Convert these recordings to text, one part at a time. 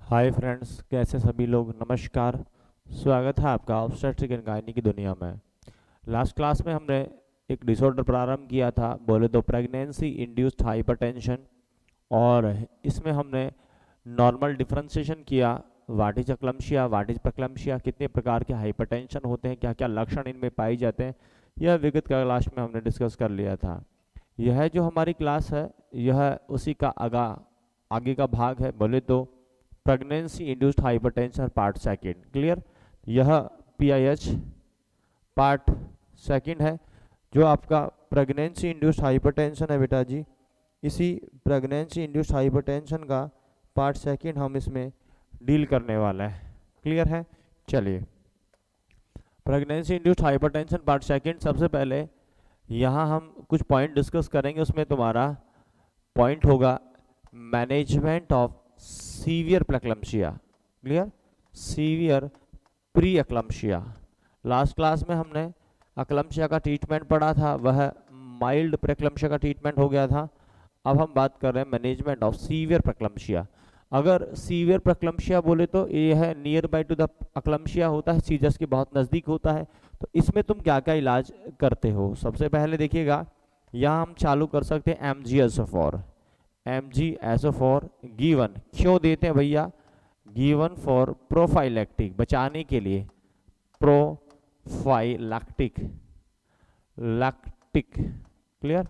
Hi friends, कैसे सभी लोग। नमस्कार। स्वागत है आपका ऑब्स्टेट्रिक एंड गायनी की दुनिया में। लास्ट क्लास में हमने एक डिसऑर्डर प्रारंभ किया था, बोले तो प्रेगनेंसी इंड्यूस्ड हाइपरटेंशन, और इसमें हमने नॉर्मल डिफरेंशिएशन किया। व्हाट इज अक्लम्शिया, व्हाट इज प्रक्लम्शिया, कितने प्रकार के हाइपरटेंशन होते हैं, क्या क्या लक्षण इनमें पाए जाते हैं, यह विगत क्लास में हमने डिस्कस कर लिया था। यह जो हमारी क्लास है, यह उसी का आगे का भाग है, बोले तो pregnancy induced hypertension part second. Clear. यह पीआईएच पार्ट सेकंड है, जो आपका प्रेगनेंसी इंड्यूस्ड हाइपरटेंशन है बेटा जी। इसी प्रेगनेंसी इंड्यूस्ड हाइपरटेंशन का पार्ट सेकंड हम इसमें डील करने वाला है। क्लियर है। चलिए, pregnancy induced hypertension part second. सबसे पहले यहाँ हम कुछ पॉइंट डिस्कस करेंगे। उसमें तुम्हारा पॉइंट होगा management of severe preeclampsia. Clear. Severe pre eclampsia. Last class में हमने अक्लम्शिया का ट्रीटमेंट पढ़ा था, वह माइल्ड प्रेक्लम्शिया का ट्रीटमेंट हो गया था। अब हम बात कर रहे हैं मैनेजमेंट ऑफ सीवियर प्रेक्लम्शिया। अगर सीवियर प्रेक्लम्शिया बोले तो यह है नियर बाय टू द अक्लम्शिया होता है, सीजस के बहुत नज़दीक होता है। तो इसमें तुम क्या क्या इलाज करते हो। सबसे पहले देखिएगा, यहाँ हम चालू कर सकते हैं MgSO4। MgSO4 गिवन क्यों देते हैं भैया? गिवन फॉर प्रोफाइलैक्टिक, बचाने के लिए। Prophylactic, lactic. क्लियर।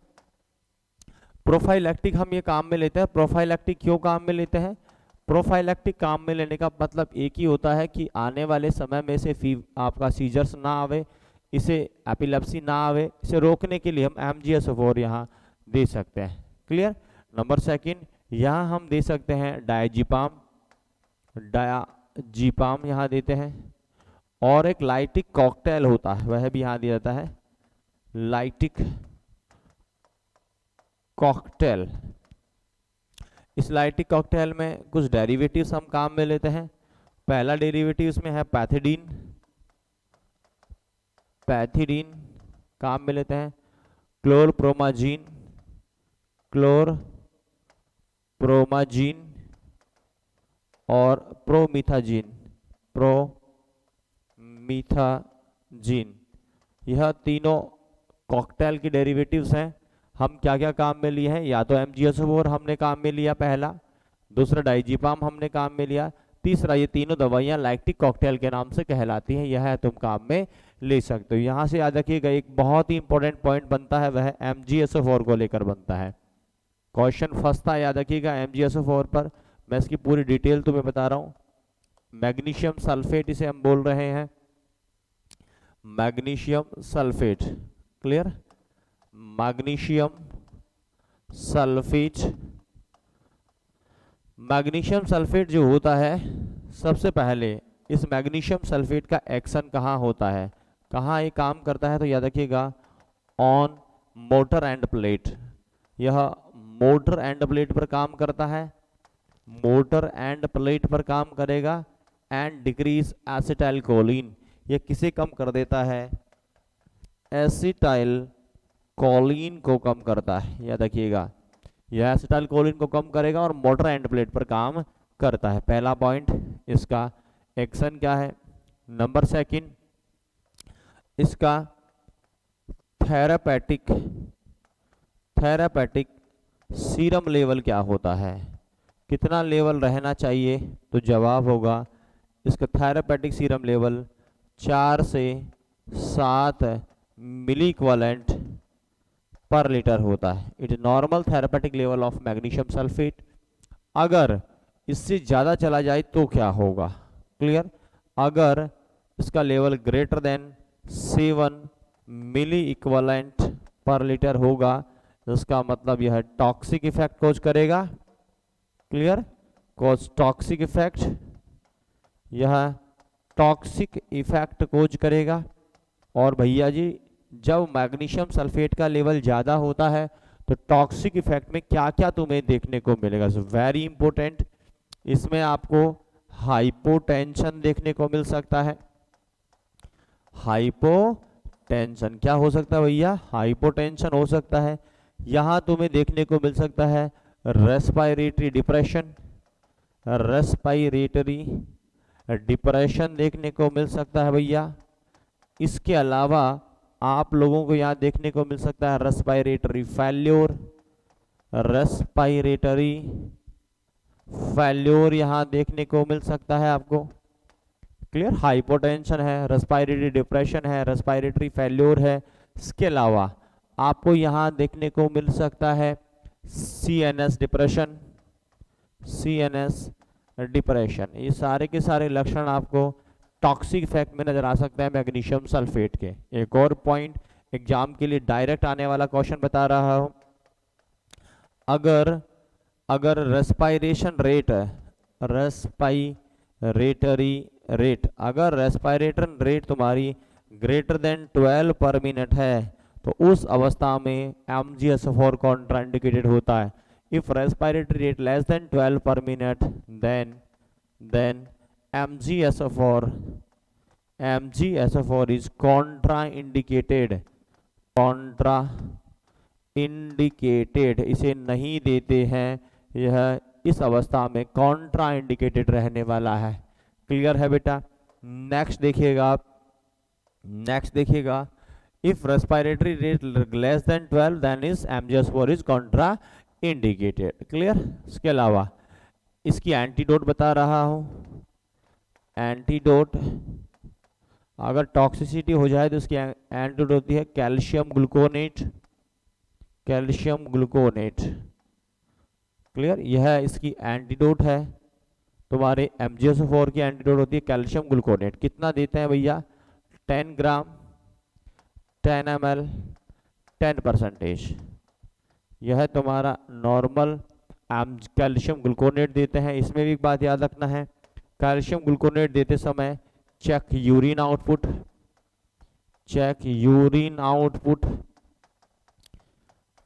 प्रोफाइलैक्टिक हम ये काम में लेते हैं। प्रोफाइलैक्टिक क्यों काम में लेते हैं? प्रोफाइलैक्टिक काम में लेने का मतलब एक ही होता है कि आने वाले समय में से आपका सीजर्स ना आवे, इसे एपिलेप्सी ना आवे, इसे रोकने के लिए हम MgSO4 यहाँ दे सकते हैं। क्लियर। नंबर सेकंड, यहाँ हम दे सकते हैं डायजीपाम। डायजीपाम यहाँ देते हैं, और एक लाइटिक कॉकटेल होता है, वह भी यहाँ दिया जाता है, लाइटिक कॉकटेल। इस लाइटिक कॉकटेल में कुछ डेरिवेटिव्स हम काम में लेते हैं। पहला डेरिवेटिव इसमें है पैथिडीन। पैथिडीन काम में लेते हैं। क्लोरप्रोमाजीन, क्लोरप्रोमाजीन और प्रोमिथाजीन, प्रोमिथाजीन। यह तीनों कॉकटेल की डेरिवेटिव्स हैं। हम क्या क्या काम में लिए हैं? या तो MgSO4 हमने काम में लिया पहला, दूसरा डाइजीपाम हमने काम में लिया, तीसरा ये तीनों दवाइयाँ लैक्टिक कॉकटेल के नाम से कहलाती हैं। यह तुम काम में ले सकते हो। यहाँ से याद रखिएगा, एक बहुत ही इंपॉर्टेंट पॉइंट बनता है, वह MgSO4 को लेकर बनता है। क्वेश्चन फंसता है, याद रखिएगा MgSO4 पर। मैं इसकी पूरी डिटेल तुम्हें बता रहा हूँ। मैग्नीशियम सल्फेट इसे हम बोल रहे हैं, magnesium sulphate. Clear. Magnesium sulphate. Magnesium sulphate जो होता है, सबसे पहले इस मैग्नीशियम सल्फेट का एक्शन कहाँ होता है, कहाँ ये काम करता है? तो याद रखिएगा, ऑन मोटर एंड प्लेट। यह मोटर एंड प्लेट पर काम करता है, मोटर एंड प्लेट पर काम करेगा। एंड डिक्रीज एसिटाइल कोलिन, यह किसे कम कर देता है? एसिटाइल कोलिन को कम करता है। याद रखिएगा, यह एसिटाइल कोलिन को कम करेगा और मोटर एंड प्लेट पर काम करता है। पहला पॉइंट, इसका एक्शन क्या है। नंबर सेकंड, इसका थेरापेटिक सीरम लेवल क्या होता है, कितना लेवल रहना चाहिए? तो जवाब होगा, इसका थेरापेटिक सीरम लेवल 4 से 7 मिली इक्विवेलेंट पर लीटर होता है। It is normal therapeutic level of magnesium sulphate. अगर इससे ज़्यादा चला जाए तो क्या होगा? क्लियर। अगर इसका लेवल ग्रेटर देन 7 मिली इक्विवेलेंट पर लीटर होगा, इसका मतलब यह टॉक्सिक इफेक्ट कोज करेगा। क्लियर। कोज टॉक्सिक इफेक्ट, यह टॉक्सिक इफेक्ट कोज करेगा। और भैया जी, जब मैग्नीशियम सल्फेट का लेवल ज़्यादा होता है तो टॉक्सिक इफेक्ट में क्या क्या तुम्हें देखने को मिलेगा? सो वेरी इंपॉर्टेंट, इसमें आपको हाइपोटेंशन देखने को मिल सकता है। हाइपोटेंशन क्या हो सकता है भैया? हाइपोटेंशन हो सकता है। यहाँ तुम्हें देखने को मिल सकता है रेस्पिरेटरी डिप्रेशन, रेस्पिरेटरी डिप्रेशन देखने को मिल सकता है भैया। इसके अलावा आप लोगों को यहाँ देखने को मिल सकता है रेस्पिरेटरी फेल्योर, रेस्पिरेटरी फेल्योर यहाँ देखने को मिल सकता है आपको। क्लियर, हाइपोटेंशन है, रेस्पिरेटरी डिप्रेशन है, रेस्पिरेटरी फेल्योर है। इसके अलावा आपको यहाँ देखने को मिल सकता है CNS डिप्रेशन, CNS डिप्रेशन। ये सारे के सारे लक्षण आपको टॉक्सिक इफेक्ट में नजर आ सकता है मैग्नीशियम सल्फेट के। एक और पॉइंट एग्जाम के लिए डायरेक्ट आने वाला क्वेश्चन बता रहा हूं, अगर रेस्पिरेशन रेट है, रेस्पिरेटरी रेट, अगर रेस्पिरेटरी रेट तुम्हारी ग्रेटर देन 12 पर मिनट है तो उस अवस्था में MgSO4 कॉन्ट्राइंडिकेटेड होता है। If respiratory rate less than 12 पर minute then MgSO4 is contraindicated, इसे नहीं देते हैं, यह इस अवस्था में कॉन्ट्राइंडिकेटेड रहने वाला है। क्लियर है बेटा। नेक्स्ट देखिएगा, if respiratory rate less than 12 then is MgSO4 is contraindicated. Clear. इसके अलावा इसकी एंटीडोट बता रहा हूं। एंटीडोट, अगर टॉक्सिसिटी हो जाए तो उसकी एंटीडोट होती है calcium gluconate, calcium gluconate. Clear, यह इसकी एंटीडोट है। तुम्हारे MgSO4 की एंटीडोट होती है कैल्शियम ग्लूकोनेट। कितना देते हैं भैया? 10 ग्राम 10 ml 10%। यह तुम्हारा नॉर्मल कैल्शियम ग्लूकोनेट देते हैं। इसमें भी एक बात याद रखना है, कैल्शियम ग्लूकोनेट देते समय check urine output,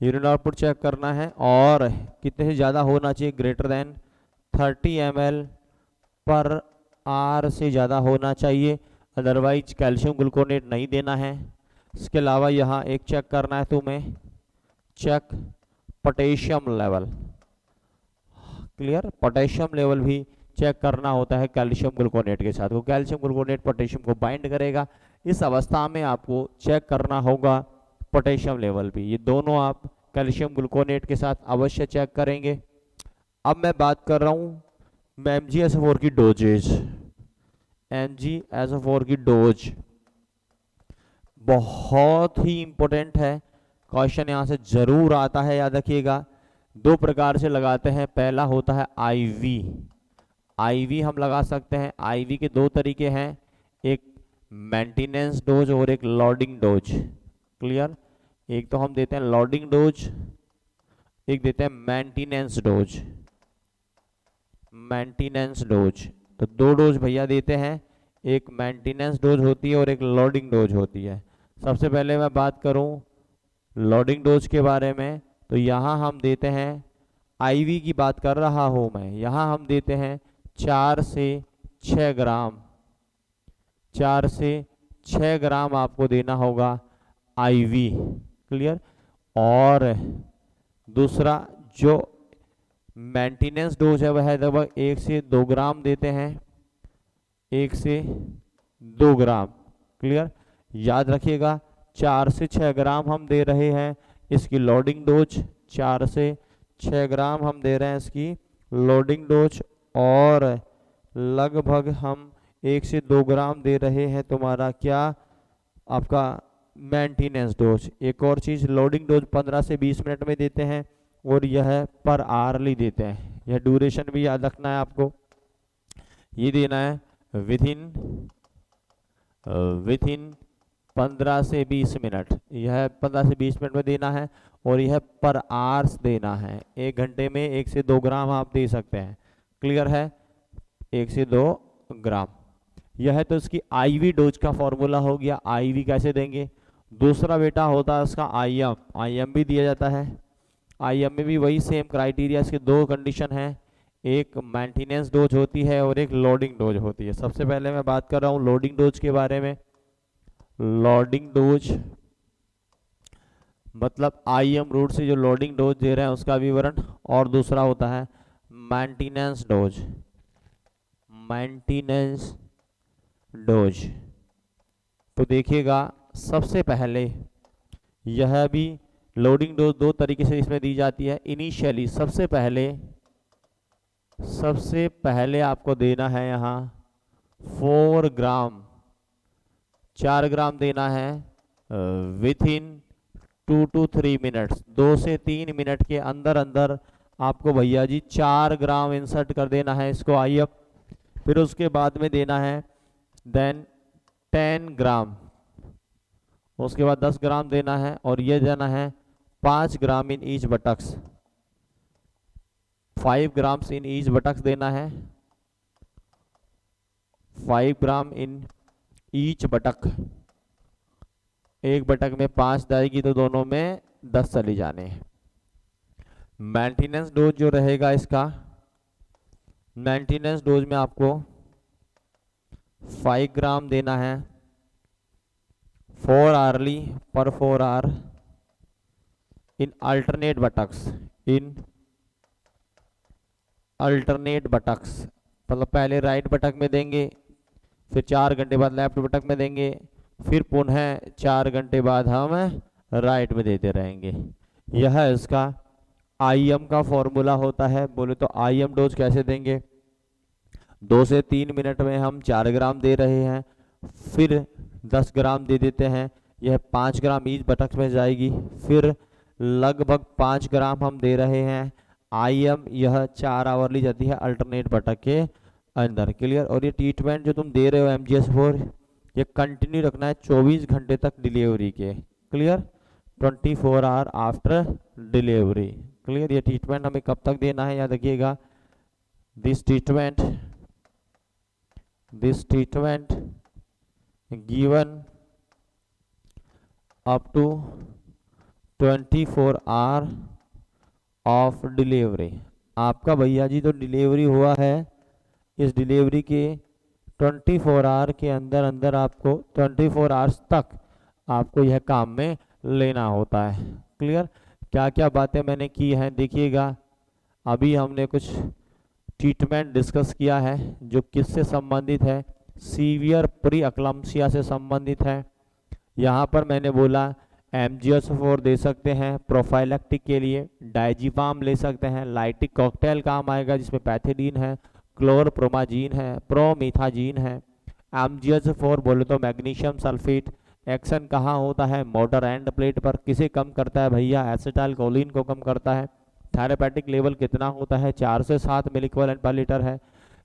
urine output check करना है, और कितने से ज़्यादा होना चाहिए, greater than 30 ml per hour से ज़्यादा होना चाहिए, अदरवाइज कैल्शियम ग्लूकोनेट नहीं देना है। इसके अलावा यहाँ एक चेक करना है तुम्हें, check potassium level. Clear, potassium level भी चेक करना होता है कैल्शियम ग्लूकोनेट के साथ। वो कैल्शियम ग्लूकोनेट पोटेशियम को बाइंड करेगा, इस अवस्था में आपको चेक करना होगा पोटेशियम लेवल भी। ये दोनों आप कैल्शियम ग्लूकोनेट के साथ अवश्य चेक करेंगे। अब मैं बात कर रहा हूँ MgSO4 की डोजेज। MgSO4 की डोज बहुत ही इंपॉर्टेंट है, क्वेश्चन यहाँ से जरूर आता है, याद रखिएगा। दो प्रकार से लगाते हैं, पहला होता है IV हम लगा सकते हैं। IV के दो तरीके हैं, एक मेंटेनेंस डोज और एक लोडिंग डोज। क्लियर, एक तो हम देते हैं लोडिंग डोज, एक देते हैं मेंटेनेंस डोज। तो दो डोज भैया देते हैं, एक मेंटेनेंस डोज होती है और एक लोडिंग डोज होती है। सबसे पहले मैं बात करूं लोडिंग डोज के बारे में, तो यहाँ हम देते हैं, IV की बात कर रहा हूं मैं, यहाँ हम देते हैं 4 से 6 ग्राम आपको देना होगा IV। क्लियर। और दूसरा जो मेंटेनेंस डोज है वह लगभग 1 से 2 ग्राम देते हैं, 1 से 2 ग्राम। क्लियर, याद रखिएगा 4 से 6 ग्राम हम दे रहे हैं इसकी लोडिंग डोज, 4 से 6 ग्राम हम दे रहे हैं इसकी लोडिंग डोज, और लगभग हम 1 से 2 ग्राम दे रहे हैं तुम्हारा क्या, आपका मेंटेनेंस डोज। एक और चीज, लोडिंग डोज 15 से 20 मिनट में देते हैं और यह पर आवरली देते हैं। यह ड्यूरेशन भी याद रखना है आपको, ये देना है विथिन 15 से 20 मिनट, यह 15 से 20 मिनट में देना है, और यह पर आवर्स देना है। 1 घंटे में 1 से 2 ग्राम आप दे सकते हैं। क्लियर है, 1 से 2 ग्राम। यह है तो इसकी IV डोज का फॉर्मूला हो गया। IV कैसे देंगे? दूसरा बेटा होता है उसका IM भी दिया जाता है। IM में भी वही सेम क्राइटेरिया, इसके दो कंडीशन है, एक मेंटेनेंस डोज होती है और एक लोडिंग डोज होती है। सबसे पहले मैं बात कर रहा हूँ लोडिंग डोज के बारे में। लोडिंग डोज मतलब IM रूट से जो लोडिंग डोज दे रहे हैं उसका विवरण, और दूसरा होता है मेंटेनेंस डोज। Maintenance dose. तो देखिएगा सबसे पहले यह भी लोडिंग डोज दो तरीके से इसमें दी जाती है। इनिशियली सबसे पहले आपको देना है यहाँ 4 ग्राम, 4 ग्राम देना है विथ इन 2 to 3 मिनट्स, 2 से 3 मिनट के अंदर अंदर आपको भैया जी 4 ग्राम इंसर्ट कर देना है इसको IM। फिर उसके बाद में देना है देन 10 ग्राम, उसके बाद 10 ग्राम देना है, और ये देना है 5 gram in each buttocks, 5 grams in each buttocks देना है, 5 ग्राम इन ईच बटक। एक बटक में 5 जाएगी तो दोनों में 10 चली जाने हैं। मेंटेनेंस डोज जो रहेगा इसका, मेंटेनेंस डोज में आपको 5 ग्राम देना है 4 आवर्ली पर 4 hour in alternate buttocks, in alternate buttocks, मतलब पहले राइट बटक में देंगे, फिर 4 घंटे बाद लेफ्ट बटक में देंगे, फिर पुनः 4 घंटे बाद हम राइट में देते रहेंगे। यह इसका IM का फॉर्मूला होता है। बोले तो IM डोज कैसे देंगे, 2 से 3 मिनट में हम 4 ग्राम दे रहे हैं, फिर 10 ग्राम दे देते हैं, यह 5 ग्राम ईच बटक में जाएगी, फिर लगभग 5 ग्राम हम दे रहे हैं IM, यह 4 आवर ली जाती है अल्टरनेट बटक के अंदर। क्लियर। और ये ट्रीटमेंट जो तुम दे रहे हो MGS4 ये कंटिन्यू रखना है 24 घंटे तक डिलीवरी के। Clear. 24 hour after delivery. Clear. ये ट्रीटमेंट हमें कब तक देना है, याद रखिएगा, this treatment given up to 24 hour of delivery. आपका भैया जी तो डिलीवरी हुआ है, इस डिलीवरी के 24 आवर के अंदर अंदर आपको 24 आवर्स तक आपको यह काम में लेना होता है। क्लियर। क्या क्या बातें मैंने की हैं देखिएगा। अभी हमने कुछ ट्रीटमेंट डिस्कस किया है जो किससे संबंधित है, सीवियर प्री अक्लम्सिया से संबंधित है। यहाँ पर मैंने बोला MGS4 दे सकते हैं प्रोफाइलैक्टिक के लिए, डाइजीपाम ले सकते हैं, लाइटिक कॉकटेल काम आएगा जिसमें पैथिडीन है, क्लोरप्रोमाजीन है, प्रोमिथाजीन है। MGS4 बोले तो मैग्नीशियम सल्फेट। एक्शन कहाँ होता है, मोटर एंड प्लेट पर। किसे कम करता है भैया, एसिटाइल कोलिन को कम करता है। थेरेपेटिक लेवल कितना होता है, 4 से 7 मिलीक्वलेंट पर लीटर है।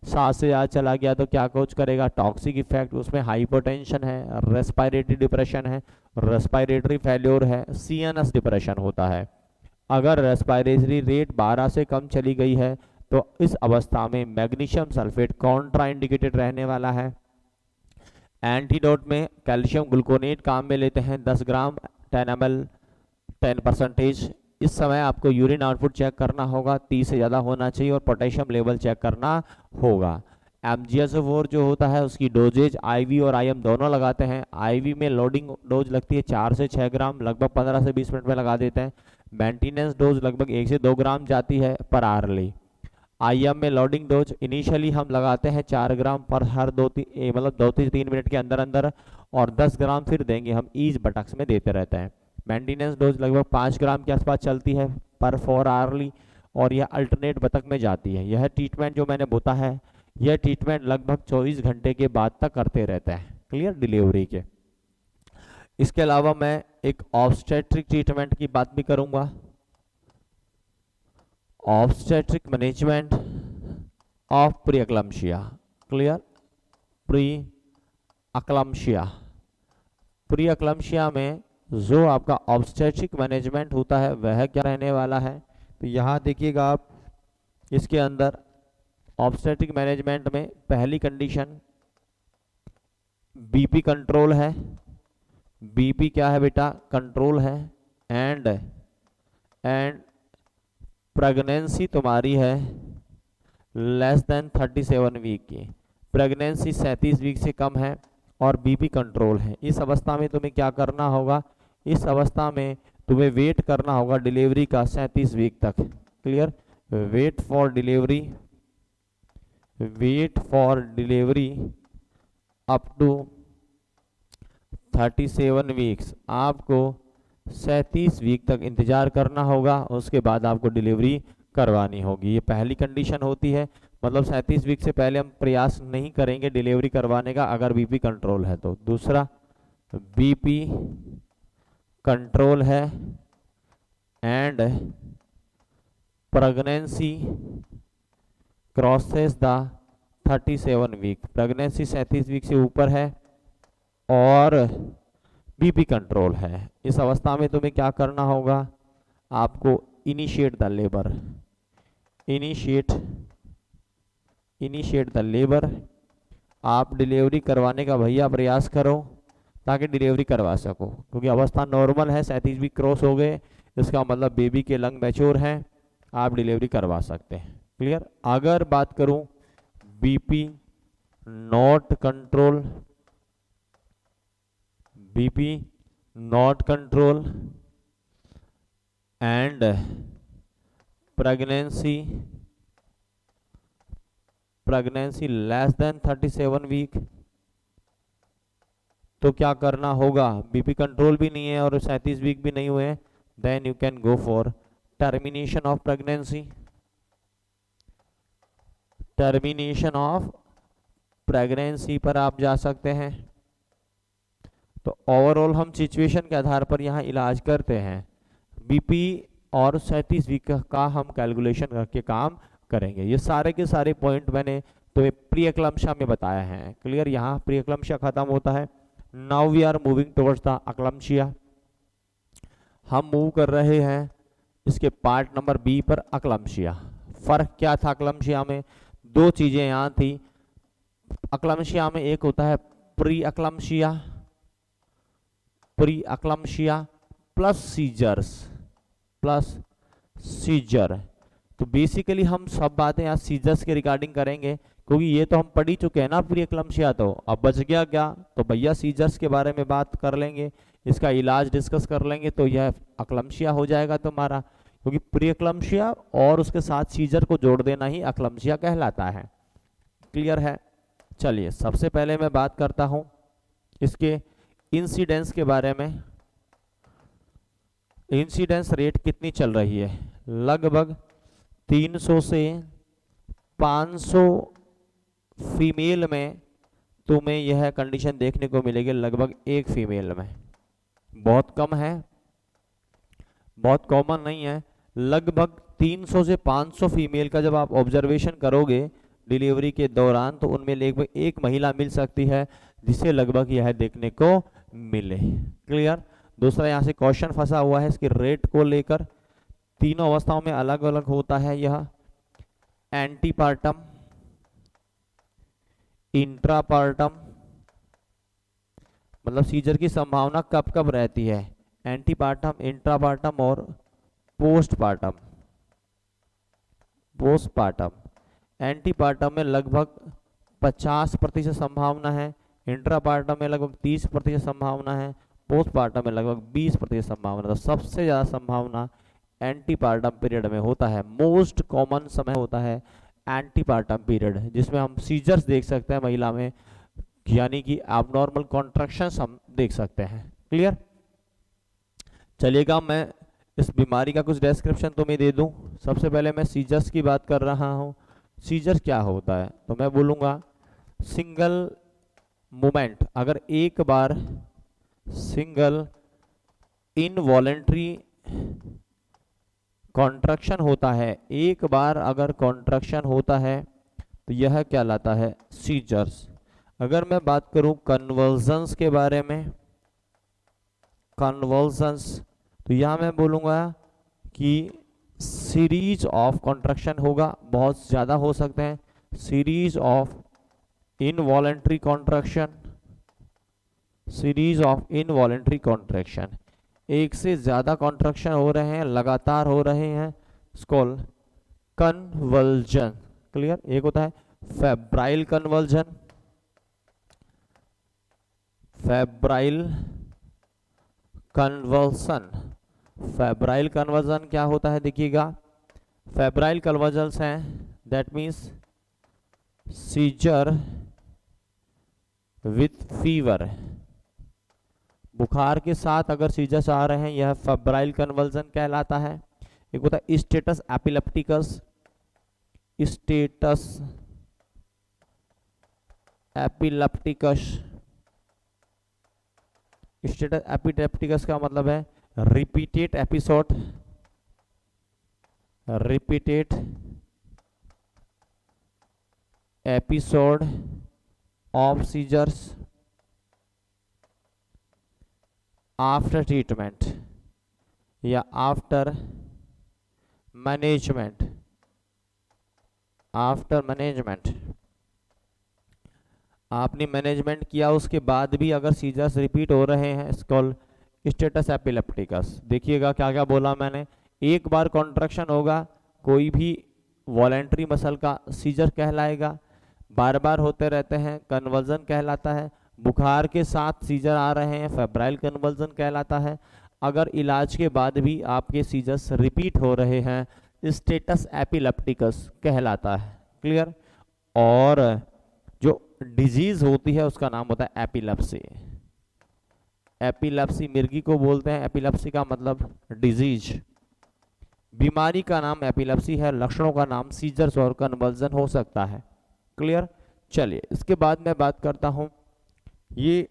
7 से ज़्यादा चला गया तो क्या कोच करेगा, टॉक्सिक इफेक्ट, उसमें हाइपोटेंशन है, रेस्पिरेटरी डिप्रेशन है, रेस्पिरेटरी फेल्योर है, CNS डिप्रेशन होता है। अगर रेस्पिरेटरी रेट 12 से कम चली गई है तो इस अवस्था में मैग्नीशियम सल्फेट कॉन्ट्राइंडिकेटेड रहने वाला है। एंटीडोट में कैल्शियम ग्लूकोनेट काम में लेते हैं 10 ग्राम 10 ml 10%। इस समय आपको यूरिन आउटपुट चेक करना होगा, 30 से ज़्यादा होना चाहिए, और पोटेशियम लेवल चेक करना होगा। MGS4 जो होता है उसकी डोजेज IV और IM दोनों लगाते हैं। IV में लोडिंग डोज लगती है 4 से 6 ग्राम, लगभग 15 से 20 मिनट में लगा देते हैं। मेंटेनेंस डोज लगभग 1 से 2 ग्राम जाती है पर आवरली। IM में लोडिंग डोज इनिशियली हम लगाते हैं 4 ग्राम पर हर 2 से 3 मिनट के अंदर अंदर, और 10 ग्राम फिर देंगे हम ईच बटक्स में देते रहते हैं। मेंटेनेंस डोज लगभग 5 ग्राम के आसपास चलती है पर 4 आवरली, और यह अल्टरनेट बतख में जाती है। यह ट्रीटमेंट जो मैंने बोला है, यह ट्रीटमेंट लगभग 24 घंटे के बाद तक करते रहते हैं। क्लियर। डिलीवरी के इसके अलावा मैं एक ऑब्स्टेट्रिक ट्रीटमेंट की बात भी करूंगा। Obstetric management of pre eclampsia. Clear. Pre eclampsia, pre eclampsia में जो आपका ऑब्स्टेट्रिक मैनेजमेंट होता है वह क्या रहने वाला है, तो यहाँ देखिएगा आप, इसके अंदर ऑब्स्टेट्रिक मैनेजमेंट में पहली कंडीशन BP कंट्रोल है। BP क्या है बेटा, कंट्रोल है। एंड प्रेगनेंसी तुम्हारी है लेस देन 37 वीक की, प्रेगनेंसी 37 वीक से कम है और BP कंट्रोल है। इस अवस्था में तुम्हें क्या करना होगा, इस अवस्था में तुम्हें वेट करना होगा डिलीवरी का 37 वीक तक। Clear. Wait for delivery wait for delivery up to 37 weeks, आपको 37 वीक तक इंतजार करना होगा, उसके बाद आपको डिलीवरी करवानी होगी। ये पहली कंडीशन होती है, मतलब 37 वीक से पहले हम प्रयास नहीं करेंगे डिलीवरी करवाने का अगर बीपी कंट्रोल है तो। दूसरा, बीपी कंट्रोल है and pregnancy crosses the 37 week, pregnancy 37 week से ऊपर है और बीपी कंट्रोल है, इस अवस्था में तुम्हें क्या करना होगा, आपको initiate the labour, initiate the labour, आप डिलीवरी करवाने का भैया प्रयास करो ताकि डिलीवरी करवा सको, क्योंकि अवस्था नॉर्मल है, 37 वीक क्रॉस हो गए, इसका मतलब बेबी के लंग मैच्योर हैं, आप डिलीवरी करवा सकते हैं। क्लियर। अगर बात करूं BP not control, BP not control and pregnancy less than 37 week, तो क्या करना होगा, बीपी कंट्रोल भी नहीं है और 37 वीक भी नहीं हुए, then you can go for termination of pregnancy, termination of pregnancy पर आप जा सकते हैं। तो ओवरऑल हम सिचुएशन के आधार पर यहाँ इलाज करते हैं, बीपी और 37 वीक का हम कैलकुलेशन करके काम करेंगे। ये सारे के सारे पॉइंट मैंने तो प्री एक्लम्पशिया में बताया है। क्लियर। यहाँ प्री एक्लम्पशिया खत्म होता है, now we are moving towards the eclampsia, हम मूव कर रहे हैं इसके पार्ट नंबर बी पर, एक्लम्पशिया। फर्क क्या था एक्लम्पशिया में, दो चीजें यहाँ थी एक्लम्पशिया में, एक होता है pre eclampsia, pre eclampsia plus seizures, plus seizure. तो बेसिकली हम सब बातें यहाँ सीजर्स के रिगार्डिंग करेंगे, क्योंकि ये तो हम पढ़ ही चुके हैं ना प्री एक्लम्पशिया, तो अब बच गया क्या, तो भैया सीजर्स के बारे में बात कर लेंगे, इसका इलाज डिस्कस कर लेंगे, तो यह एक्लम्पशिया हो जाएगा तुम्हारा, क्योंकि प्री एक्लम्पशिया और उसके साथ सीजर को जोड़ देना ही एक्लम्पशिया कहलाता है। क्लियर है। चलिए सबसे पहले मैं बात करता हूं इसके इंसिडेंस के बारे में। इंसिडेंस रेट कितनी चल रही है, लगभग 300 से 500 फीमेल में तुम्हें यह कंडीशन देखने को मिलेगी, लगभग एक फीमेल में। बहुत कम है, बहुत कॉमन नहीं है, लगभग 300 से 500 फीमेल का जब आप ऑब्जर्वेशन करोगे डिलीवरी के दौरान, तो उनमें लगभग एक महिला मिल सकती है जिसे लगभग यह देखने को मिले। क्लियर। दूसरा यहाँ से क्वेश्चन फंसा हुआ है इसके रेट को लेकर, तीनों अवस्थाओं में अलग अलग होता है यह, एंटीपार्टम, इंट्रापार्टम, मतलब सीजर की संभावना कब कब रहती है, एंटीपार्टम, इंट्रापार्टम और पोस्टपार्टम। पोस्टपार्टम, एंटीपार्टम में लगभग 50% संभावना है, इंट्रापार्टम में लगभग 30% संभावना है, पोस्टपार्टम में लगभग 20% संभावना। तो सबसे ज्यादा संभावना एंटीपार्टम पीरियड में होता है, मोस्ट कॉमन समय होता है एंटीपार्टम पीरियड, जिसमें हम सीजर्स देख सकते हैं महिला में, यानी कि एबनॉर्मल कॉन्ट्रैक्शंस हम देख सकते हैं। क्लियर। चलिएगा मैं इस बीमारी का कुछ डिस्क्रिप्शन तुम्हें दे दूं। सबसे पहले मैं सीजर्स की बात कर रहा हूं। सीजर क्या होता है, तो मैं बोलूंगा सिंगल मोमेंट, अगर एक बार सिंगल इनवॉलेंट्री कॉन्ट्रैक्शन होता है, एक बार अगर कॉन्ट्रैक्शन होता है तो यह कहलाता है सीजर्स। अगर मैं बात करूं कन्वर्जन्स के बारे में, कन्वर्जन्स, तो यहां मैं बोलूंगा कि सीरीज ऑफ कॉन्ट्रैक्शन होगा, बहुत ज्यादा हो सकते हैं, series of involuntary contraction, series of involuntary contraction, एक से ज्यादा कॉन्ट्रैक्शन हो रहे हैं, लगातार हो रहे हैं, इसको कन्वल्जन। क्लियर। एक होता है febrile convulsion, febrile convulsion. Febrile convulsion क्या होता है देखिएगा, फेब्राइल कन्वर्जन्स हैं, that means seizure with fever, बुखार के साथ अगर सीजर्स आ रहे हैं, यह फेब्राइल कन्वल्जन कहलाता है। एक होता है status epilepticus, status epilepticus. Status epilepticus का मतलब है repeated episode, repeated episode of seizures after treatment या आफ्टर मैनेजमेंट, आफ्टर मैनेजमेंट। आपने मैनेजमेंट किया उसके बाद भी अगर सीजर्स रिपीट हो रहे हैं, इसको स्टेटस एपिलेप्टिकस। देखिएगा क्या क्या बोला मैंने, एक बार कॉन्ट्रैक्शन होगा कोई भी वॉलेंट्री मसल का सीजर कहलाएगा, बार बार होते रहते हैं कन्वर्जन कहलाता है, बुखार के साथ सीजर आ रहे हैं फेब्राइल कन्वर्जन कहलाता है, अगर इलाज के बाद भी आपके सीजर्स रिपीट हो रहे हैं स्टेटस एपिलेप्टिकस कहलाता है। क्लियर। और जो डिजीज होती है उसका नाम होता है एपिलेप्सी। एपिलेप्सी मिर्गी को बोलते हैं, एपिलेप्सी का मतलब डिजीज। बीमारी का नाम एपिलेप्सी है, लक्षणों का नाम सीजर्स और कन्वर्जन हो सकता है। क्लियर। चलिए इसके बाद मैं बात करता हूं ये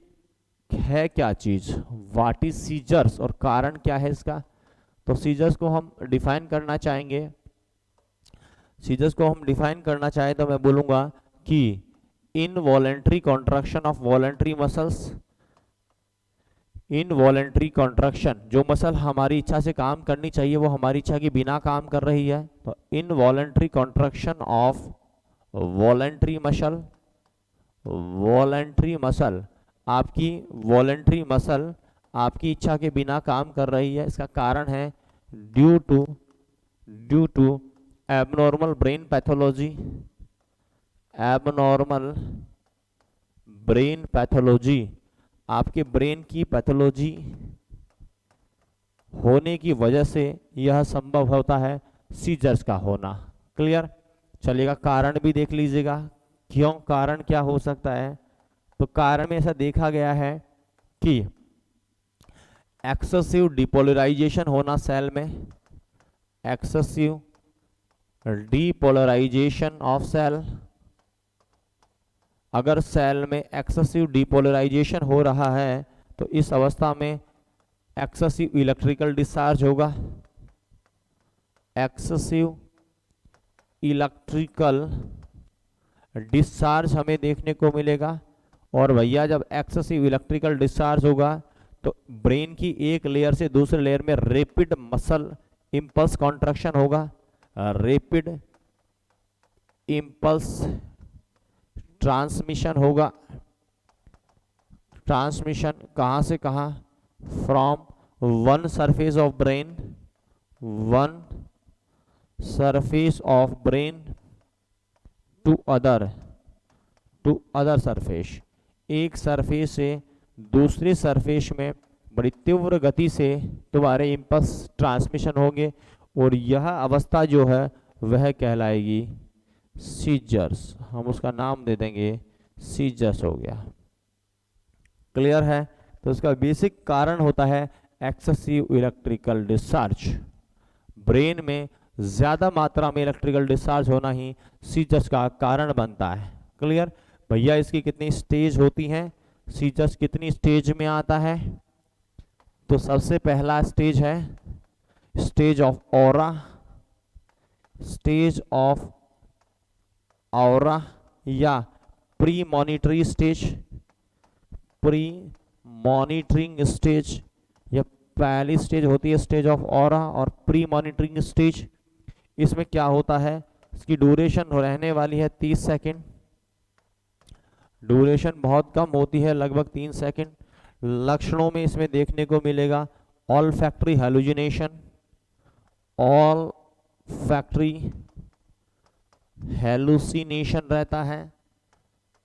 है क्या चीज, व्हाट इज सीजर्स और कारण क्या है इसका। तो सीजर्स को हम डिफाइन करना चाहेंगे, सीजर्स को हम डिफाइन करना चाहें तो मैं बोलूंगा कि involuntary contraction of voluntary muscles, involuntary contraction, जो मसल हमारी इच्छा से काम करनी चाहिए वो हमारी इच्छा के बिना काम कर रही है, तो involuntary contraction of voluntary muscle, voluntary muscle, आपकी वॉलेंट्री मसल आपकी इच्छा के बिना काम कर रही है। इसका कारण है due to abnormal brain pathology, abnormal brain pathology, आपके ब्रेन की पैथोलॉजी होने की वजह से यह संभव होता है सीजर्स का होना। क्लियर। चलिएगा कारण भी देख लीजिएगा, क्यों, कारण क्या हो सकता है। तो कारण में ऐसा देखा गया है कि एक्सेसिव डिपोलराइजेशन होना सेल में, एक्सेसिव डिपोलराइजेशन ऑफ सेल, अगर सेल में एक्सेसिव डिपोलराइजेशन हो रहा है तो इस अवस्था में एक्सेसिव इलेक्ट्रिकल डिस्चार्ज होगा, एक्सेसिव इलेक्ट्रिकल डिस्चार्ज हमें देखने को मिलेगा। और भैया जब एक्सेसिव इलेक्ट्रिकल डिस्चार्ज होगा तो ब्रेन की एक लेयर से दूसरे लेयर में रैपिड मसल इंपल्स कॉन्ट्रैक्शन होगा, रैपिड इंपल्स ट्रांसमिशन होगा। ट्रांसमिशन कहाँ से कहाँ, from one surface of brain, one surface of brain to other surface, एक सरफेस से दूसरे सरफेस में बड़ी तीव्र गति से तुम्हारे इंपल्स ट्रांसमिशन होंगे और यह अवस्था जो है वह कहलाएगी सीजर्स, हम उसका नाम दे देंगे सीजर्स हो गया। क्लियर है। तो इसका बेसिक कारण होता है एक्सेसिव इलेक्ट्रिकल डिस्चार्ज, ब्रेन में ज्यादा मात्रा में इलेक्ट्रिकल डिस्चार्ज होना ही सीजर्स का कारण बनता है। क्लियर। भैया इसकी कितनी स्टेज होती हैं, सीजर्स कितनी स्टेज में आता है। तो सबसे पहला स्टेज है stage of aura, stage of aura या premonitory stage, pre monitoring stage, यह पहली स्टेज होती है स्टेज ऑफ ऑरा और प्री मॉनिटरिंग स्टेज। इसमें क्या होता है, इसकी ड्यूरेशन रहने वाली है 30 सेकेंड, ड्यूरेशन बहुत कम होती है लगभग 3 सेकेंड। लक्षणों में इसमें देखने को मिलेगा all factory hallucination, all factory hallucination रहता है।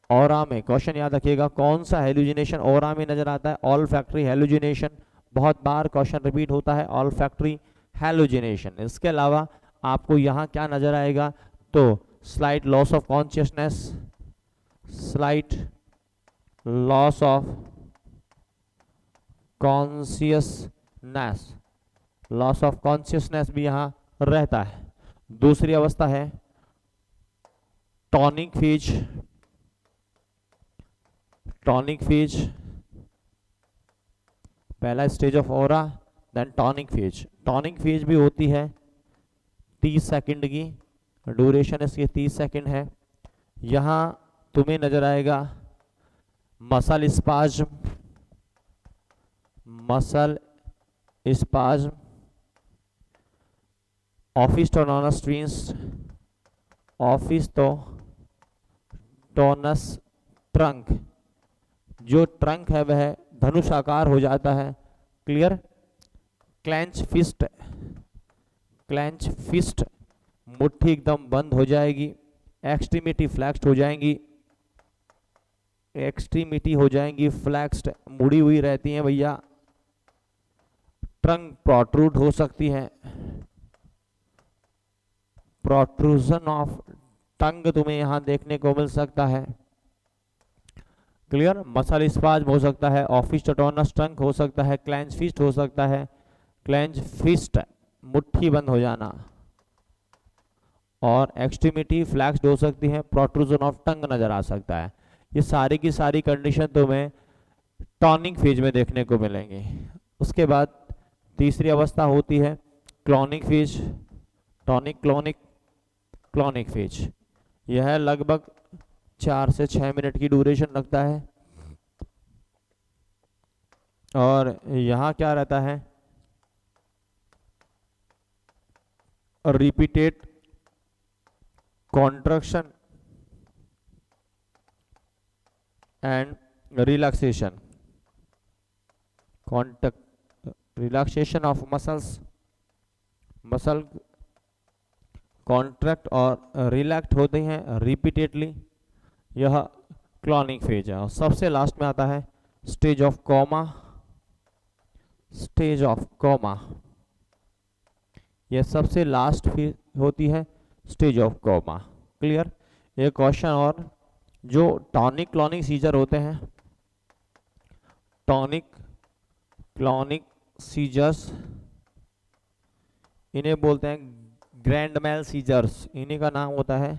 ऑरा में क्वेश्चन याद रखिएगा कौन सा हेलुजिनेशन ऑरा में नजर आता है, ऑल फैक्ट्री हेलुजिनेशन, बहुत बार क्वेश्चन रिपीट होता है ऑल फैक्ट्री हेलुजिनेशन। इसके अलावा आपको यहाँ क्या नजर आएगा, तो slight loss of consciousness, slight loss of consciousness, loss of consciousness भी यहाँ रहता है। दूसरी अवस्था है टॉनिक फेज। टॉनिक फेज पहला stage of aura, then tonic phase. Tonic phase भी होती है 30 सेकंड की, ड्यूरेशन इसकी 30 सेकंड है। यहाँ तुम्हें नजर आएगा muscle spasm, muscle spasm, office twins, office तो टोनस ट्रंक, जो ट्रंक है वह धनुष आकार हो जाता है। Clear. Clench fist, clench fist, मुट्ठी एकदम बंद हो जाएगी। एक्सट्रीमिटी फ्लैक्स्ड हो जाएंगी, एक्सट्रीमिटी हो जाएंगी फ्लैक्स्ड, मुड़ी हुई रहती हैं भैया। ट्रंक प्रोट्रूड हो सकती है, प्रोट्रूजन ऑफ टंग तुम्हें यहां देखने को मिल सकता है। क्लियर। मसल स्पाज्म हो सकता है, ऑफिस टोटोनस ट्रंक हो सकता है, क्लेंच फिस्ट हो सकता है। क्लेंच फिस्ट मुट्ठी बंद हो जाना, और एक्सट्रीमिटी फ्लैक्स्ड हो सकती है, प्रोट्रूजन ऑफ टंग नजर आ सकता है। ये सारी की सारी कंडीशन तुम्हें टॉनिक फेज में देखने को मिलेंगी। उसके बाद तीसरी अवस्था होती है clonic phase. Tonic clonic clonic phase, यह लगभग 4 से 6 मिनट की ड्यूरेशन लगता है। और यहाँ क्या रहता है, repeated contraction and relaxation, relaxation of muscles, muscle contract और रिलैक्ट होते हैं रिपीटेडली। यह क्लॉनिक फेज है। और सबसे लास्ट में आता है stage of coma. Stage of coma, यह सबसे लास्ट फेज होती है, स्टेज ऑफ कोमा। क्लियर। एक क्वेश्चन और, जो टॉनिक क्लॉनिक सीजर होते हैं, टॉनिक क्लॉनिक सीजर्स, इन्हें बोलते हैं ग्रैंड मेल सीजर्स, इन्हीं का नाम होता है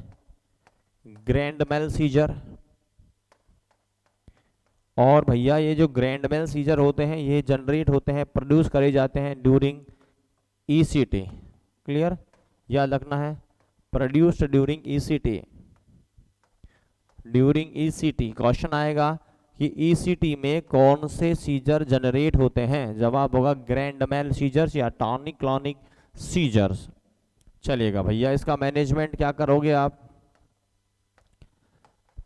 ग्रैंड मेल सीजर। और भैया ये जो ग्रैंड मेल सीजर होते हैं, ये जनरेट होते हैं, प्रोड्यूस करे जाते हैं ड्यूरिंग ईसीटी। क्लियर, याद रखना है, produced during ECT. During ECT question आएगा कि ईसीटी में कौन से सीजर जनरेट होते हैं, जवाब होगा ग्रैंड मेल सीजर्स या टॉनिक क्लॉनिक सीजर्स। चलिएगा भैया, इसका मैनेजमेंट क्या करोगे आप।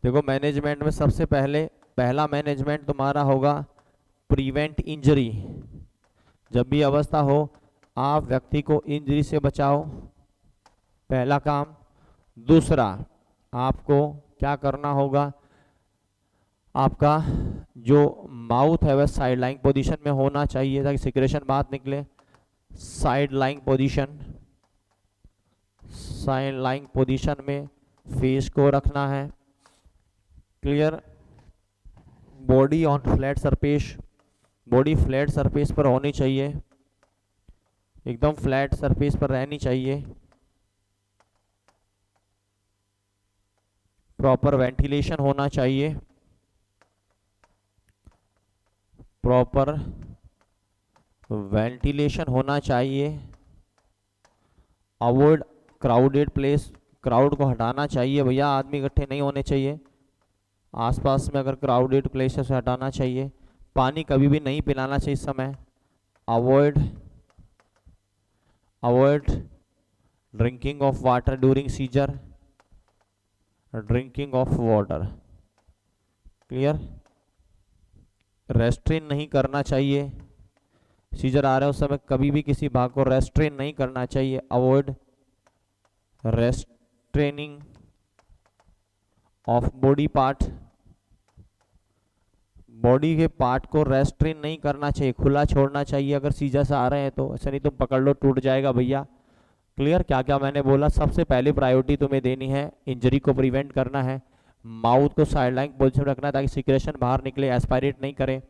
देखो मैनेजमेंट में सबसे पहला मैनेजमेंट तुम्हारा होगा प्रिवेंट इंजरी। जब भी अवस्था हो आप व्यक्ति को इंजरी से बचाओ, पहला काम। दूसरा, आपको क्या करना होगा, आपका जो माउथ है वह साइड लाइंग पोजीशन में होना चाहिए ताकि सिक्रेशन बाहर निकले। Side lying position, side lying position में फेस को रखना है। Clear. Body on flat surface, body flat surface पर होनी चाहिए, एकदम फ्लैट सरफेस पर रहनी चाहिए। प्रॉपर वेंटिलेशन होना चाहिए, प्रॉपर वेंटिलेशन होना चाहिए। अवॉइड क्राउडेड प्लेस, क्राउड को हटाना चाहिए भैया, आदमी इकट्ठे नहीं होने चाहिए। आसपास में अगर क्राउडेड प्लेसेस हटाना चाहिए। पानी कभी भी नहीं पिलाना चाहिए इस समय। Avoid drinking of water during seizure, drinking of water. Clear. Restrain नहीं करना चाहिए, सीजर आ रहे हैं उस समय कभी भी किसी भाग को रेस्ट्रेन नहीं करना चाहिए। Avoid restraining of body part, body के पार्ट को रेस्ट्रेन नहीं करना चाहिए, खुला छोड़ना चाहिए अगर सीजर से आ रहे हैं तो। ऐसा नहीं तुम पकड़ लो टूट जाएगा भैया, क्लियर, क्या क्या मैंने बोला, सबसे पहले प्रायोरिटी तुम्हें देनी है, इंजरी को प्रिवेंट करना है, माउथ को साइडलाइन पोजीशन रखना है ताकि सिक्रेशन बाहर निकले, एस्पायरेट नहीं करे,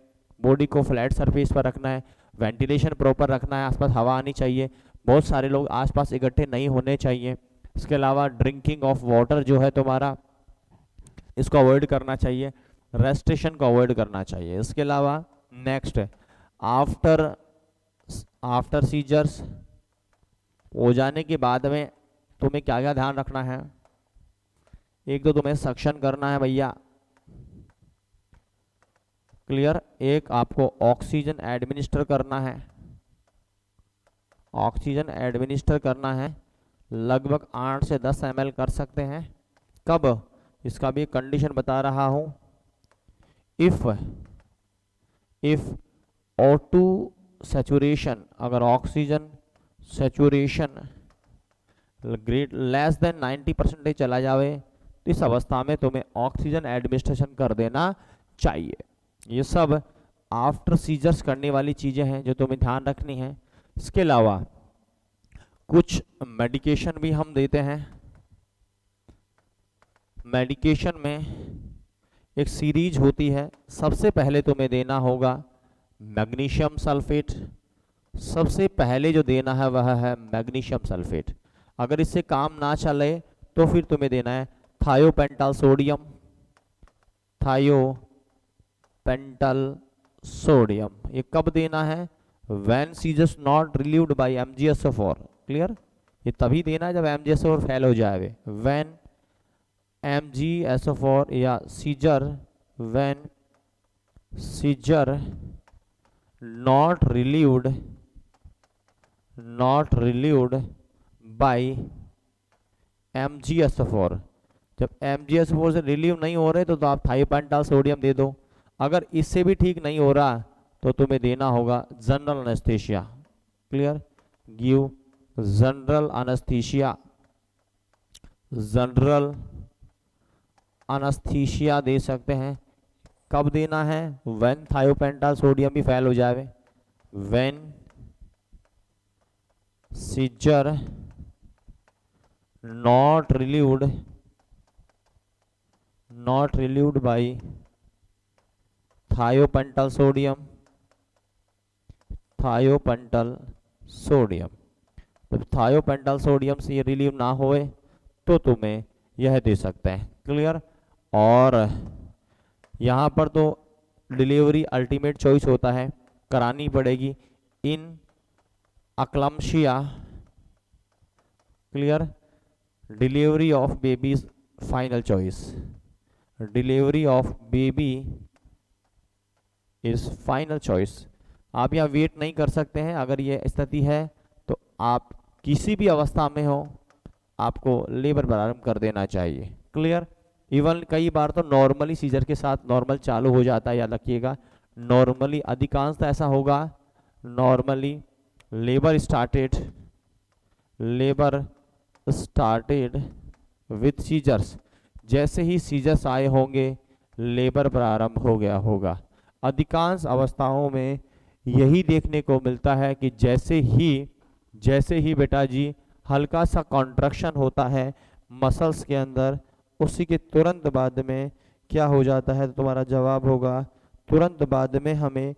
बॉडी को फ्लैट सरफेस पर रखना है, वेंटिलेशन प्रॉपर रखना है, आसपास हवा आनी चाहिए, बहुत सारे लोग आसपास इकट्ठे नहीं होने चाहिए। इसके अलावा ड्रिंकिंग ऑफ वाटर जो है तुम्हारा, इसको अवॉइड करना चाहिए, रेस्ट्रिक्शन को अवॉइड करना चाहिए। इसके अलावा नेक्स्ट आफ्टर सीजर्स हो जाने के बाद में तुम्हें क्या क्या ध्यान रखना है, एक तो तुम्हें सक्शन करना है भैया, क्लियर, एक आपको ऑक्सीजन एडमिनिस्टर करना है, ऑक्सीजन एडमिनिस्टर करना है, लगभग 8 से 10 ml कर सकते हैं। कब, इसका भी कंडीशन बता रहा हूं, इफ O2 सैचुरेशन, अगर oxygen saturation great less than 90% चला जावे तो इस अवस्था में तुम्हें ऑक्सीजन एडमिनिस्ट्रेशन कर देना चाहिए। ये सब आफ्टर सीजर्स करने वाली चीजें हैं जो तुम्हें ध्यान रखनी है। इसके अलावा कुछ मेडिकेशन भी हम देते हैं, मेडिकेशन में एक सीरीज होती है, सबसे पहले तुम्हें देना होगा मैग्नीशियम सल्फेट, सबसे पहले जो देना है वह है मैग्नीशियम सल्फेट। अगर इससे काम ना चले तो फिर तुम्हें देना है थायोपेंटाल सोडियम, थायोपेंटाल सोडियम। ये कब देना है, when seizures not relieved by MgSO4, clear, ये तभी देना है जब MgSO4 फेल हो जाए, व्हेन MgSO4 या seizure, when seizure not relieved by MgSO4, जब MgSO4 से रिलीव नहीं हो रहे तो आप थायोपेंटाल सोडियम दे दो। अगर इससे भी ठीक नहीं हो रहा तो तुम्हें देना होगा general anaesthesia, clear, give general anaesthesia, general anaesthesia दे सकते हैं। कब देना है, व्हेन थायोपेंटाल सोडियम भी फेल हो जाए, when seizure not relieved by thiopental sodium, जब थायोपेंटाल सोडियम से ये रिलीव ना होए तो तुम्हें यह दे सकते हैं, क्लियर। और यहाँ पर तो डिलीवरी अल्टीमेट चॉइस होता है, करानी पड़ेगी in eclampsia, clear, delivery of baby final choice, delivery of baby is final choice. आप यहाँ वेट नहीं कर सकते हैं, अगर ये स्थिति है तो आप किसी भी अवस्था में हो आपको लेबर प्रारंभ कर देना चाहिए, क्लियर। इवन कई बार तो नॉर्मली सीजर के साथ नॉर्मल चालू हो जाता है, याद रखिएगा, नॉर्मली अधिकांशतः ऐसा होगा, normally labour started with seizures, जैसे ही सीजर्स आए होंगे लेबर प्रारंभ हो गया होगा। अधिकांश अवस्थाओं में यही देखने को मिलता है कि जैसे ही बेटा जी हल्का सा कॉन्ट्रैक्शन होता है मसल्स के अंदर, उसी के तुरंत बाद में क्या हो जाता है, तो तुम्हारा जवाब होगा तुरंत बाद में हमें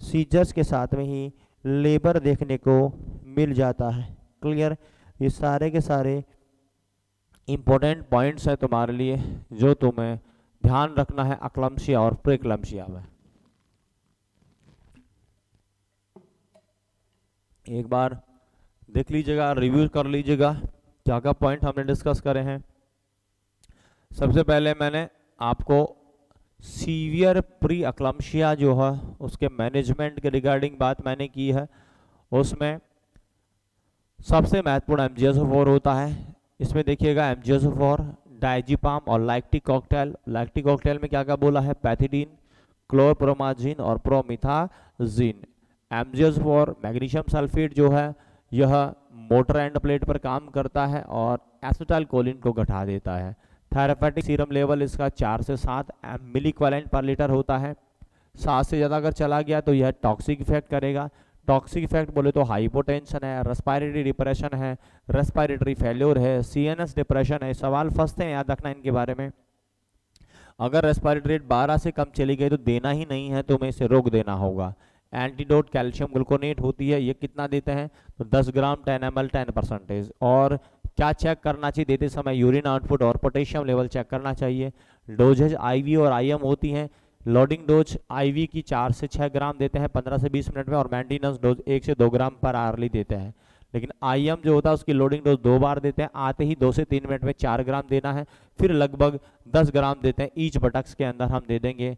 सीजर्स के साथ में ही लेबर देखने को मिल जाता है, क्लियर। ये सारे के सारे इंपॉर्टेंट पॉइंट्स है तुम्हारे लिए जो तुम्हें ध्यान रखना है अक्लम्शिया और प्रीक्लम्शिया में। एक बार देख लीजिएगा, रिव्यू कर लीजिएगा क्या क्या पॉइंट हमने डिस्कस करे हैं। सबसे पहले मैंने आपको सीवियर प्री अक्लम्शिया जो है उसके मैनेजमेंट के रिगार्डिंग बात मैंने की है। उसमें सबसे महत्वपूर्ण MgSO4 होता है। इसमें देखिएगा MgSO4, डायजीपाम और लैक्टिक कॉकटेल। लैक्टिक कॉकटेल में क्या क्या बोला है, पैथिडीन, क्लोरप्रोमाजिन और प्रोमिथाजिन। MgSO4 मैग्नीशियम सल्फेट जो है यह मोटर एंड प्लेट पर काम करता है और एसिटाइल कोलिन को घटा देता है। थेरापेटिक सीरम लेवल इसका 4 से 7 मिली इक्विवेलेंट पर लीटर होता है। 7 से ज़्यादा अगर चला गया तो यह टॉक्सिक इफेक्ट करेगा। टॉक्सिक इफेक्ट बोले तो हाइपोटेंशन है, रेस्पिरेटरी डिप्रेशन है, रेस्पिरेटरी फेल्योर है, सीएनएस डिप्रेशन है। सवाल फंसते हैं, याद रखना इनके बारे में। अगर रेस्पिरेटरी रेट 12 से कम चली गई तो देना ही नहीं है, तुम्हें इसे रोक देना होगा। एंटीडोट कैल्शियम ग्लूकोनेट होती है, ये कितना देते हैं तो 10 ग्राम 10 ml 10%। और क्या चेक करना चाहिए देते समय, यूरिन आउटपुट और पोटेशियम लेवल चेक करना चाहिए। डोजेज आईवी और आईएम होती हैं। लोडिंग डोज आईवी की 4 से 6 ग्राम देते हैं 15 से 20 मिनट में, और मेंटेनेंस डोज 1 से 2 ग्राम पर आवर्ली देते हैं। लेकिन आईएम जो होता है उसकी लोडिंग डोज 2 बार देते हैं, आते ही 2 से 3 मिनट में 4 ग्राम देना है, फिर लगभग 10 ग्राम देते हैं ईच बटक्स के अंदर हम दे देंगे।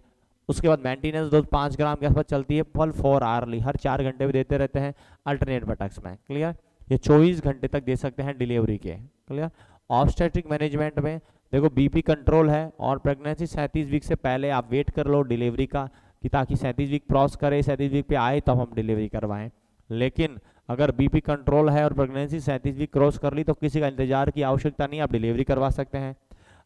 उसके बाद मेंटेनेंस डोज 5 ग्राम के आसपास चलती है, फॉल 4 आवर्ली, हर 4 घंटे में देते रहते हैं अल्टरनेट बटक्स में। क्लियर, ये 24 घंटे तक दे सकते हैं डिलीवरी के। क्लियर। ऑब्स्टेट्रिक मैनेजमेंट में देखो बीपी कंट्रोल है, और प्रेगनेंसी 37 वीक से पहले आप वेट कर लो डिलीवरी का, कि ताकि 37 वीक क्रॉस करे, 37 वीक पे आए तब हम डिलीवरी करवाएं। लेकिन अगर बीपी कंट्रोल है और प्रेगनेंसी 37 वीक क्रॉस कर ली तो किसी का इंतजार की आवश्यकता नहीं, आप डिलीवरी करवा सकते हैं।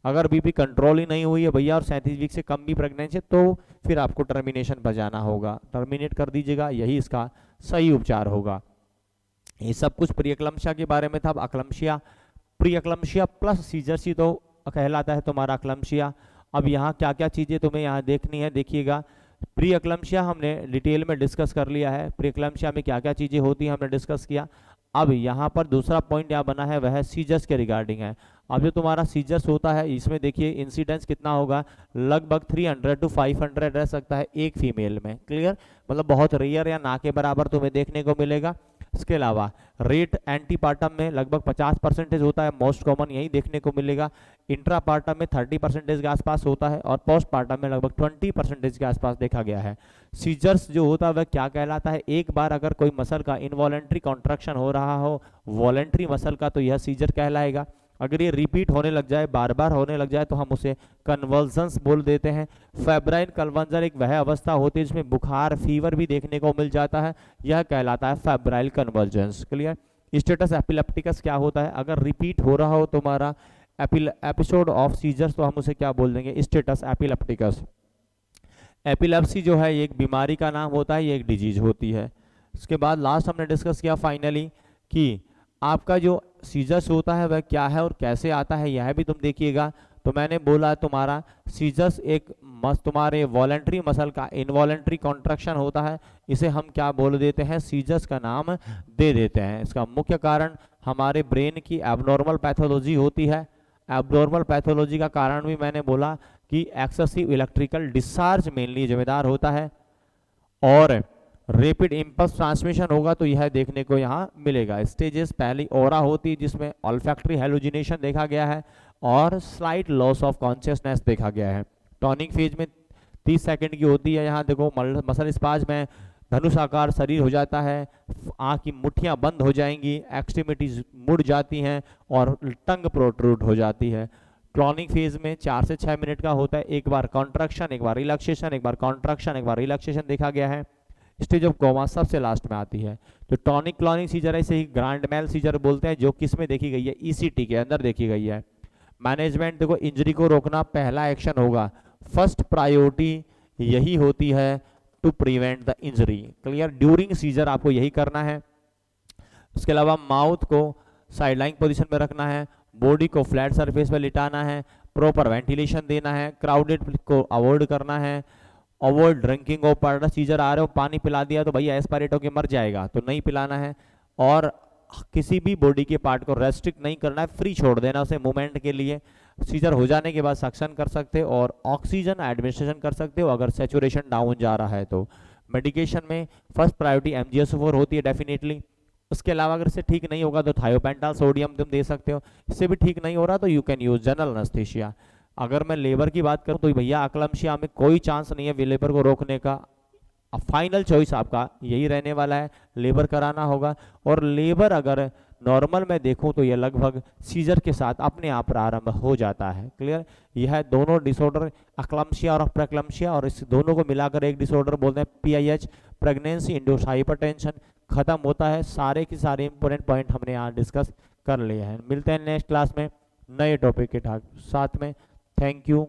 अगर बीपी कंट्रोल ही नहीं हुई है भैया और 37 वीक से कम भी प्रेगनेंसी है तो फिर आपको टर्मिनेशन पर जाना होगा, टर्मिनेट कर दीजिएगा, यही इसका सही उपचार होगा। ये सब कुछ प्री एक्लम्शिया के बारे में था। अब अक्लम्शिया, प्री एक्लम्शिया प्लस सीजर्स ही तो कहलाता है तुम्हारा अक्लम्शिया। अब यहाँ क्या क्या चीज़ें तुम्हें यहाँ देखनी है, देखिएगा। प्री एक्लम्शिया हमने डिटेल में डिस्कस कर लिया है, प्री एक्लम्शिया में क्या क्या चीज़ें होती हैं हमने डिस्कस किया। अब यहाँ पर दूसरा पॉइंट यहाँ बना है वह है सीजर्स के रिगार्डिंग है। अब जो तुम्हारा सीजर्स होता है इसमें देखिए इंसिडेंस कितना होगा, लगभग 300 to 500 रह सकता है एक फीमेल में। क्लियर, मतलब बहुत रेयर या ना के बराबर तुम्हें देखने को मिलेगा। इसके अलावा रेट एंटीपार्टम में लगभग 50% होता है, मोस्ट कॉमन यही देखने को मिलेगा। इंट्रापार्टम में 30% के आसपास होता है, और पोस्टपार्टम में लगभग 20% के आसपास देखा गया है। सीजर्स जो होता है वह क्या कहलाता है, एक बार अगर कोई मसल का इनवॉलेंट्री कॉन्ट्रैक्शन हो रहा हो वॉलेंट्री मसल का, तो यह सीजर कहलाएगा। अगर ये रिपीट होने लग जाए, बार बार होने लग जाए, तो हम उसे कन्वर्जन्स बोल देते हैं। फेब्राइन कन्वर्जन एक वह अवस्था होती है जिसमें बुखार फीवर भी देखने को मिल जाता है, यह कहलाता है febrile convergence. Clear. Status epilepticus क्या होता है, अगर रिपीट हो रहा हो तुम्हारा एपिसोड ऑफ सीजर्स तो हम उसे क्या बोल देंगे, स्टेटस एपिलेप्टिकस। एपिलेप्सी जो है ये एक बीमारी का नाम होता है, ये एक डिजीज होती है। उसके बाद लास्ट हमने डिस्कस किया फाइनली कि आपका जो सीजर्स होता है वह क्या है और कैसे आता है, यह भी तुम देखिएगा। तो मैंने बोला तुम्हारा सीजर्स एक तुम्हारे वॉलेंट्री मसल का इनवॉलेंट्री कॉन्ट्रैक्शन होता है, इसे हम क्या बोल देते हैं, सीजर्स का नाम दे देते हैं। इसका मुख्य कारण हमारे ब्रेन की एबनॉर्मल पैथोलॉजी होती है। एबनॉर्मल पैथोलॉजी का कारण भी मैंने बोला कि एक्सेसिव इलेक्ट्रिकल डिस्चार्ज मेनली जिम्मेदार होता है, और रैपिड इंपल्स ट्रांसमिशन होगा तो यह देखने को यहाँ मिलेगा। स्टेजेस पहली ओरा होती है जिसमें ऑल्फैक्टरी हेलुजिनेशन देखा गया है और स्लाइट लॉस ऑफ कॉन्शियसनेस देखा गया है। टॉनिक फेज में 30 सेकंड की होती है। यहाँ देखो मसल स्पाज में धनुष आकार शरीर हो जाता है, आँख की मुट्ठियाँ बंद हो जाएंगी, एक्सट्रीमिटीज मुड़ जाती हैं और टंग प्रोट्रूड हो जाती है। क्लॉनिक फेज में 4 से 6 मिनट का होता है, एक बार कॉन्ट्रैक्शन, एक बार रिलैक्सेशन, एक बार कॉन्ट्रैक्शन, एक बार रिलैक्सेशन देखा गया है। स्टेज ऑफ कोमा सबसे लास्ट में आती है। तो टॉनिक क्लॉनिक सीजर है, इसे ही ग्रैंड मेल सीजर बोलते हैं, जो किस में देखी गई है, ईसीटी के अंदर देखी गई है। मैनेजमेंट देखो, इंजरी को रोकना पहला एक्शन होगा, फर्स्ट प्रायोरिटी यही होती है to prevent the injury. Clear, during seizure आपको यही करना है। उसके अलावा माउथ को साइडलाइन पोजीशन में रखना है, बॉडी को फ्लैट सरफेस पर लिटाना है, प्रॉपर वेंटिलेशन देना है, क्राउडेड को अवॉइड करना है, avoid drinking of powder. Seizure आ रहे हो पानी पिला दिया तो भैया एस्पायरेट होकर मर जाएगा, तो नहीं पिलाना है। और किसी भी बॉडी के पार्ट को रेस्ट्रिक्ट नहीं करना है, फ्री छोड़ देना उसे मूवमेंट के लिए। सीजर हो जाने के बाद सक्शन कर सकते हो और ऑक्सीजन एडमिनिस्ट्रेशन कर सकते हो अगर सैचुरेशन डाउन जा रहा है तो। मेडिकेशन में फर्स्ट प्रायोरिटी MgSO4 होती है डेफिनेटली। उसके अलावा अगर इससे ठीक नहीं होगा तो थायोपेंटाल सोडियम तुम दे सकते हो। इससे भी ठीक नहीं हो रहा तो you can use general anaesthesia. अगर मैं लेबर की बात करूं तो भैया अक्लम्शिया में कोई चांस नहीं है लेबर को रोकने का। अब फाइनल चॉइस आपका यही रहने वाला है, लेबर कराना होगा। और लेबर अगर नॉर्मल में देखूं तो यह लगभग सीजर के साथ अपने आप प्रारंभ हो जाता है। क्लियर, यह दोनों डिसऑर्डर अक्लम्शिया और प्रेक्लम्शिया, और इस दोनों को मिलाकर एक डिसऑर्डर बोलते हैं PIH, प्रेगनेंसी इंड्यूस्ड हाइपरटेंशन। खत्म होता है, सारे के सारे इंपॉर्टेंट पॉइंट हमने यहाँ डिस्कस कर लिए हैं। मिलते हैं नेक्स्ट क्लास में नए टॉपिक के साथ में। Thank you.